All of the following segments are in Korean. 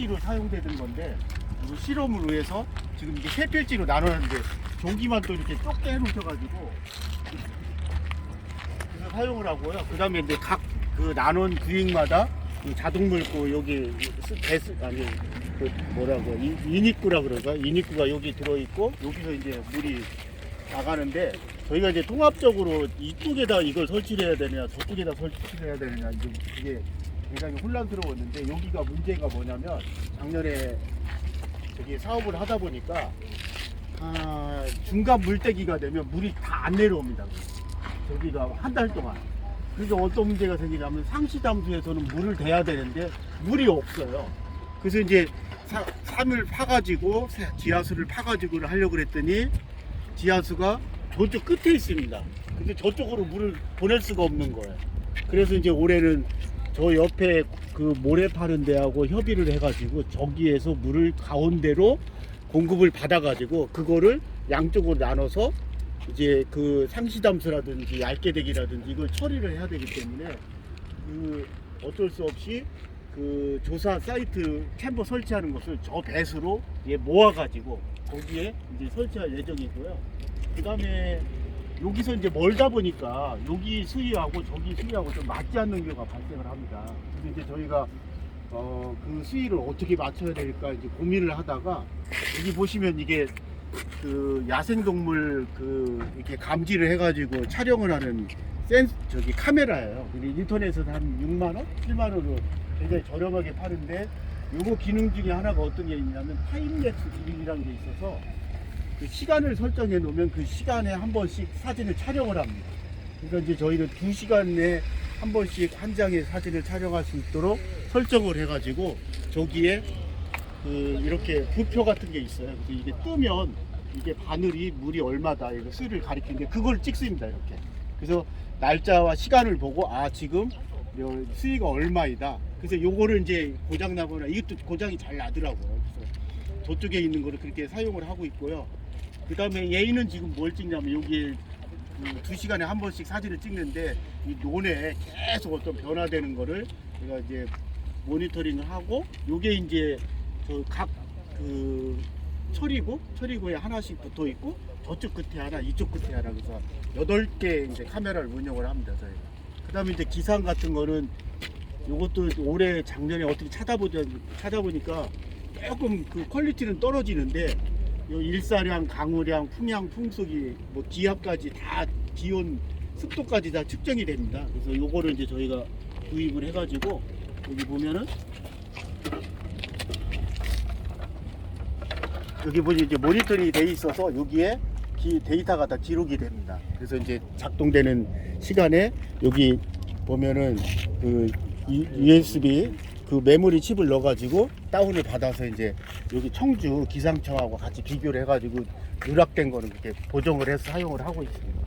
필지로 사용되는 건데 이거 실험을 위해서 지금 이게 세 필지로 나눴는데 종기만 또 이렇게 좁게 해놓으셔가지고 그래서 사용을 하고요. 그 다음에 이제 각 그 나눈 구획마다 이 자동 물고 여기 아니 그 뭐라고 인입구라 그러가 인입구가 여기 들어있고 여기서 이제 물이 나가는데 저희가 이제 통합적으로 이쪽에다 이걸 설치를 해야 되냐 저쪽에다 설치를 해야 되느냐 이게 굉장히 혼란스러웠는데 여기가 문제가 뭐냐면 작년에 저기 사업을 하다 보니까 중간 물때기가 되면 물이 다 안 내려옵니다. 저기가 한 달 동안. 그래서 어떤 문제가 생기냐면 상시담수에서는 물을 대야 되는데 물이 없어요. 그래서 이제 삶을 파가지고 지하수를 파가지고 하려고 그랬더니 지하수가 저쪽 끝에 있습니다. 근데 저쪽으로 물을 보낼 수가 없는 거예요. 그래서 이제 올해는 저 옆에 그 모래 파는 데하고 협의를 해가지고 저기에서 물을 가운데로 공급을 받아가지고 그거를 양쪽으로 나눠서 이제 그 상시담수라든지 얇게대기라든지 이걸 처리를 해야 되기 때문에 그 어쩔 수 없이 그 조사 사이트 챔버 설치하는 것을 저 배수로 모아가지고 거기에 이제 설치할 예정이고요. 그 다음에 여기서 이제 멀다 보니까 여기 수위하고 저기 수위하고 좀 맞지 않는 경우가 발생을 합니다. 그래서 이제 저희가 그 수위를 어떻게 맞춰야 될까 이제 고민을 하다가 여기 보시면 이게 그 야생동물 그 이렇게 감지를 해가지고 촬영을 하는 저기 카메라예요. 인터넷에서 한 6만 원, 7만 원으로 굉장히 저렴하게 파는데 요거 기능 중에 하나가 어떤 게 있냐면 타임랩스 기능이라는 게 있어서 그 시간을 설정해 놓으면 그 시간에 한 번씩 사진을 촬영을 합니다. 그러니까 이제 저희는 2시간 내에 한 번씩 한 장의 사진을 촬영할 수 있도록 설정을 해가지고 저기에 그 이렇게 부표 같은 게 있어요. 그래서 이게 뜨면 이게 바늘이 물이 얼마다 이거 수를 가리키는데 그걸 찍습니다. 이렇게. 그래서 날짜와 시간을 보고 지금 수위가 얼마이다. 그래서 요거를 이제 고장 나거나 이것도 고장이 잘 나더라고요. 그래서 저쪽에 있는 거를 그렇게 사용을 하고 있고요. 그 다음에 얘는 지금 뭘 찍냐면 여기에 2시간에 한 번씩 사진을 찍는데 이 논에 계속 어떤 변화되는 거를 제가 이제 모니터링을 하고 요게 이제 각 그 처리구에 하나씩 붙어 있고 저쪽 끝에 하나 이쪽 끝에 하나 그래서 8개 이제 카메라를 운영을 합니다. 저희가. 그 다음에 이제 기상 같은 거는 요것도 올해 작년에 어떻게 찾아보니까 조금 그 퀄리티는 떨어지는데 요 일사량, 강우량, 풍향, 풍속이 뭐 기압까지 다 기온, 습도까지 다 측정이 됩니다. 그래서 요거를 이제 저희가 구입을 해가지고 여기 보면은 여기 보니 이제 모니터링이 돼 있어서 여기에 데이터가 다 기록이 됩니다. 그래서 이제 작동되는 시간에 여기 보면은 그 USB 그 메모리 칩을 넣어가지고 다운을 받아서 이제 여기 청주 기상청하고 같이 비교를 해가지고 누락된 거는 이렇게 보정을 해서 사용을 하고 있습니다.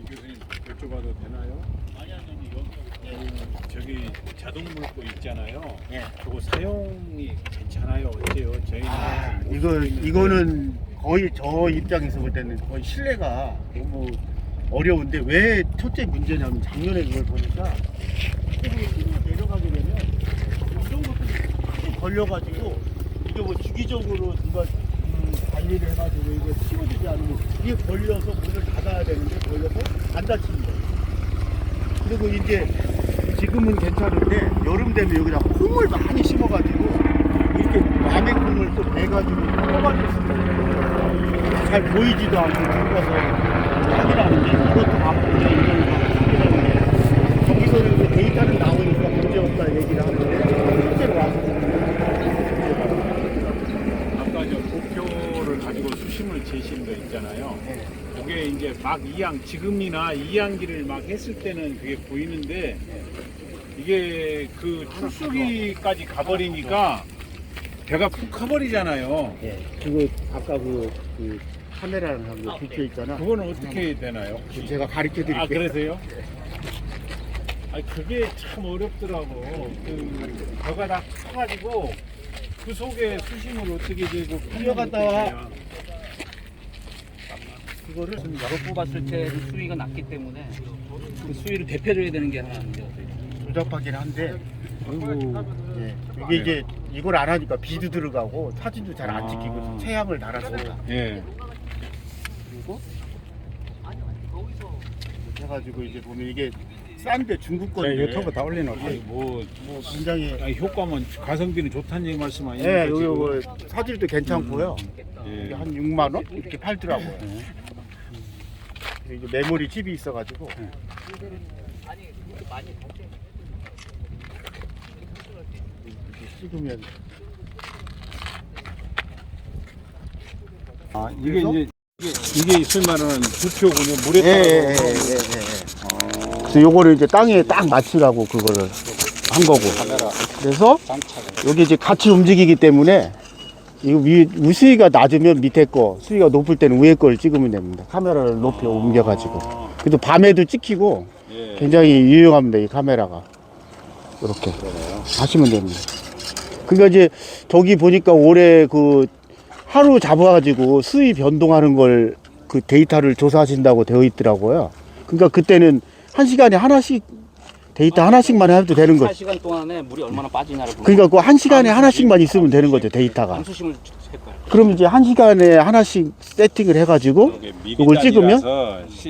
교수님 여쭤봐도 되나요? 저기 자동 물고 있잖아요. 예. 그거 사용이 괜찮아요? 어때요? 저희는 이거는 거의 저 입장에서 볼 때는 거의 신뢰가 너무 어려운데 왜 첫째 문제냐면 작년에 이걸 보니까 힘으로 내려가게 되면 이런 것들이 걸려가지고 이게 뭐 주기적으로 누가 관리를 해가지고 이거 치워주지 않으면 이게 걸려서 문을 닫아야 되는데 걸려서 안 닫힙니다. 그리고 이제 지금은 괜찮은데 여름 되면 여기다 콩을 많이 심어가지고 이렇게 남의 콩을 또 베가지고 뽑아줬습니다. 잘 보이지도 않고 들어가서 확인하는 게 이것도 바쁘고 이걸 확인하는 게 거기서는 데이터는 나오니까 문제없다 얘기를 하는데 실제로 와서 아까 저 도표를 가지고 수심을 재신 거 있잖아요. 네. 그게 이제 막 지금이나 이항기를 막 했을 때는 그게 보이는데 이게 그 출수기까지 가버리니까 배가 푹 가버리잖아요. 예, 그거 아까 그 카메라랑 한 비켜 있잖아. 그거는 어떻게 되나요? 제가 가르쳐 드릴게요. 아, 그러세요? 아, 그게 참 어렵더라고. 그 벼가 다 커가지고 그 속에 수심을 어떻게 되고 끌려갔다 와. 그거를 여러 뽑았을 때 수위가 낮기 때문에 그 수위를 대표줘야 되는 게 하나 있는데 조잡하긴 한데, 아이고 예. 이게 이제 이걸 안 하니까 비도 들어가고 사진도 잘 안 찍히고 체향을 달아서 예. 그리고 이렇게 해가지고 이제 보면 이게 싼데 중국 건데 유튜브 다 올려놓고 뭐 굉장히 효과면 가성비는 좋다는 얘기 말씀 아니에요? 예, 요거 사질도 괜찮고요. 예. 이게 한 6만 원 이렇게 팔더라고요. 이게 메모리 칩이 있어가지고 이렇게 찍으면 아 이게 그래서? 이제 이게 소위 말하는 부표군요. 물에 예. 따라서 그래서 요거를 이제 땅에 딱 맞추라고 그거를 한 거고. 그래서 여기 이제 같이 움직이기 때문에 이거 수위가 낮으면 밑에 거, 수위가 높을 때는 위에 거를 찍으면 됩니다. 카메라를 높이 옮겨가지고. 그래도 밤에도 찍히고 예. 굉장히 유용합니다, 이 카메라가. 이렇게 하시면 됩니다. 그러니까 이제 저기 보니까 올해 그 하루 잡아가지고 수위 변동하는 걸 그 데이터를 조사하신다고 되어 있더라고요. 그러니까 그때는 한 시간에 하나씩 데이터 하나씩만 해도 되는 거죠. 4시간 동안에 물이 얼마나 빠지냐를 보고 그러니까 그 한 시간에 하나씩만 있으면 되는 거죠, 데이터가. 감수심을 할 거예요. 그럼 이제 한 시간에 하나씩 세팅을 해가지고 이걸 찍으면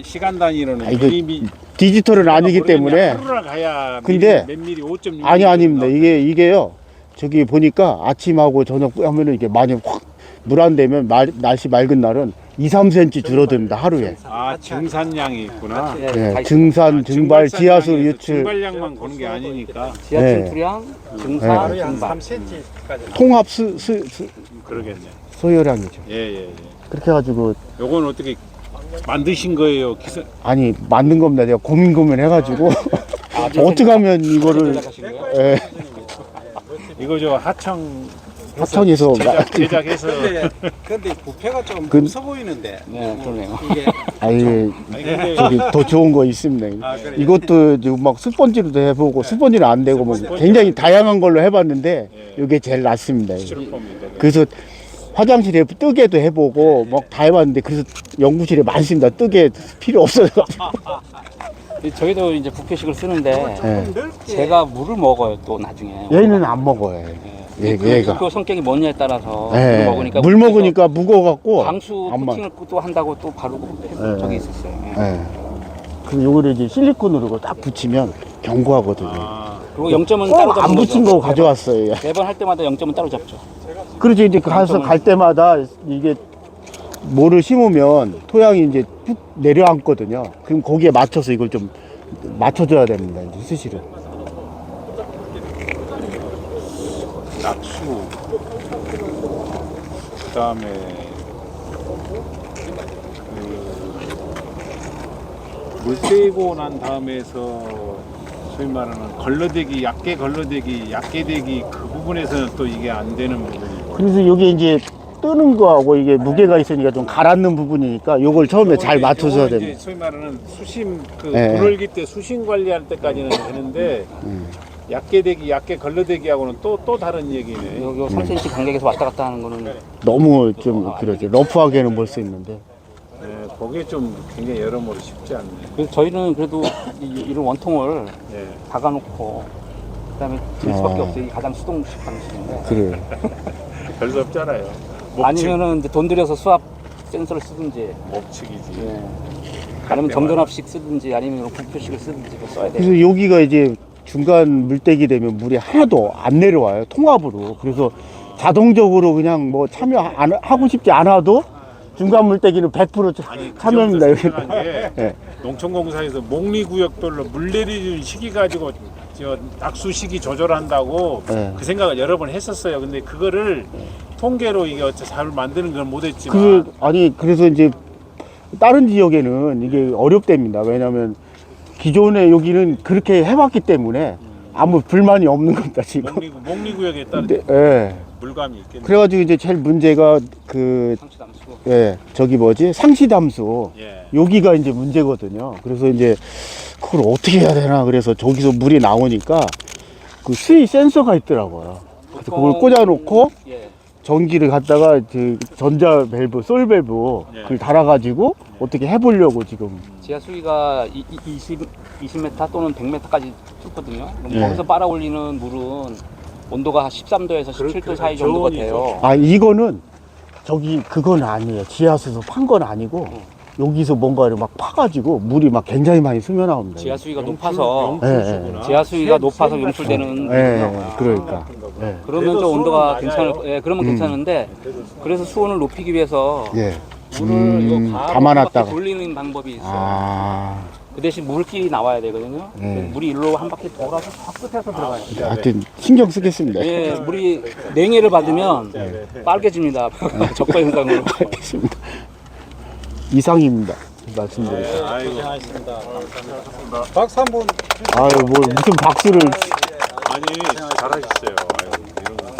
시간 단위로는 아, 이거 미리 디지털은 아니기 때문에. 하루를 가야 근데 몇 미리 5.6 아닙니다. 이게요. 저기 보니까 아침하고 저녁 하면은 이게 많이 확 물 안 되면 날씨 맑은 날은 2, 3cm 줄어듭니다, 하루에. 아 증산량이 있구나. 예, 증산, 증발, 지하수 유출, 증발량만 보는 게 아니니까. 지하 네. 침투량, 네. 증산, 증발. 통합 그러겠네. 소요량이죠. 예. 그렇게 해가지고 요건 어떻게 만드신 거예요? 아니 만든 겁니다. 내가 고민 해가지고 어떻게 하면 이거를 예, 이거 저 하천에서 제작해서 근데 부패가 좀 그- 없어 보이는데 네, 그러네요. 이게 아니 아니, 근데 저기 더 좋은 거 있습니다. 아, 그래요? 이것도 지금 막 스펀지로도 해보고 스펀지는 안 되고 뭐 굉장히 다양한 걸로 해봤는데 이게 제일 낫습니다. 스티로폼인데. 그래서 화장실에 뜨개도 해보고 막 다 해봤는데 그래서 연구실에 많습니다. 뜨개 필요 없어요. 저희도 이제 부표식을 쓰는데 예. 제가 물을 먹어요 또 나중에. 얘는 안 먹어요. 얘가. 그 성격이 뭐냐에 따라서 예. 물 먹으니까 물 먹으니까 무거워갖고 방수 안 먹. 코팅을 또 한다고 또 바르고 예. 저기 있었어요. 예. 예. 그럼 요거를 이제 실리콘으로 딱 붙이면 견고하거든요. 아, 그리고 0점은 따로 꼭 잡는 안 붙인 거죠. 거 가져왔어요. 매번 할 때마다 0점은 따로 잡죠. 그렇죠. 이제 가서 갈 때마다 이게 뭐를 심으면 토양이 이제 쭉 내려앉거든요. 그럼 거기에 맞춰서 이걸 좀 맞춰줘야 됩니다. 이제 수시를. 낙수. 그다음에 물 떼고 난 다음에서 소위 말하는 걸러대기, 얕게 걸러대기, 얕게 대기 그 부분에서는 또 이게 안 되는 부분이고. 그래서 요게 이제 뜨는 거하고 이게 무게가 있으니까 좀 가라앉는 부분이니까 요걸 처음에 잘 맞춰줘야 이제 됩니다. 소위 말하는 수심 그 예. 물을기 때 수심 관리할 때까지는 되는데 얕게 대기, 얕게 걸러대기하고는 또 다른 얘기네. 요 3cm 간격에서 왔다 갔다 하는 거는 너무 좀 그러죠. 러프하게는 볼 수 있는데. 네, 그게 좀 굉장히 여러모로 쉽지 않네. 그래서 저희는 그래도 이런 원통을 네. 박아놓고 그다음에 들 수밖에 어. 없어요. 이게 가장 수동식 방식인데. 그래요. 별 수 없잖아요. 목칙, 아니면은 이제 돈 들여서 수압 센서를 쓰든지, 목칙이지. 예. 아니면 정전압식 쓰든지, 아니면 부표식을 쓰든지 뭐 써야 돼요. 그래서 여기가 이제 중간 물대기 되면 물이 하나도 안 내려와요. 통합으로. 그래서 자동적으로 그냥 뭐 하고 싶지 않아도 중간 물대기는 100% 참여합니다. 여기. 예. 농촌공사에서 목리구역별로 물 내리는 시기 가지고 저 낙수 시기 조절한다고 네. 그 생각을 여러 번 했었어요. 근데 그거를 통계로 이게 어째 잘 만드는 건 못했지만 그래서 이제 다른 지역에는 이게 어렵답니다. 왜냐면 기존에 여기는 그렇게 해왔기 때문에 아무 불만이 없는 겁니다, 지금. 목리구역에 따른 근데, 예. 물감이 있겠네. 그래가지고 이제 제일 문제가 상치 담수. 저기 뭐지? 상시담수. 예. 여기가 이제 문제거든요. 그래서 이제 그걸 어떻게 해야 되나. 그래서 저기서 물이 나오니까 그 수위 센서가 있더라고요. 그래서 그걸 꽂아놓고 예. 전기를 갖다가 그 전자 밸브, 솔 밸브 그걸 달아가지고 어떻게 해보려고 지금. 지하 수위가 20m 또는 100m까지 뚫거든요. 예. 거기서 빨아 올리는 물은 온도가 13도에서 17도 사이 정도가 돼요. 아 이거는 저기 그건 아니에요. 지하수에서 판 건 아니고 여기서 뭔가를 막 파가지고 물이 막 굉장히 많이 스며 나옵니다. 지하 수위가 높아서 예, 지하 수위가 높아서 용출되는 예, 그러니까. 예. 그러면 좀 온도가 그러면 괜찮은데 그래서 수온을 높이기 위해서 예. 물을 이거 담아놨다가. 돌리는 방법이 있어요. 아, 그 대신 물길이 나와야 되거든요. 네. 물이 일로 한 바퀴 돌아서 저 끝에서 들어가요. 하여튼 신경 쓰겠습니다. 예, 물이 냉해를 받으면 빨개집니다. 적과 현상으로. 알겠습니다. 이상입니다. 말씀드리죠. 박수 한번 아유, 뭐 무슨 박수를. 아니 잘하셨어요.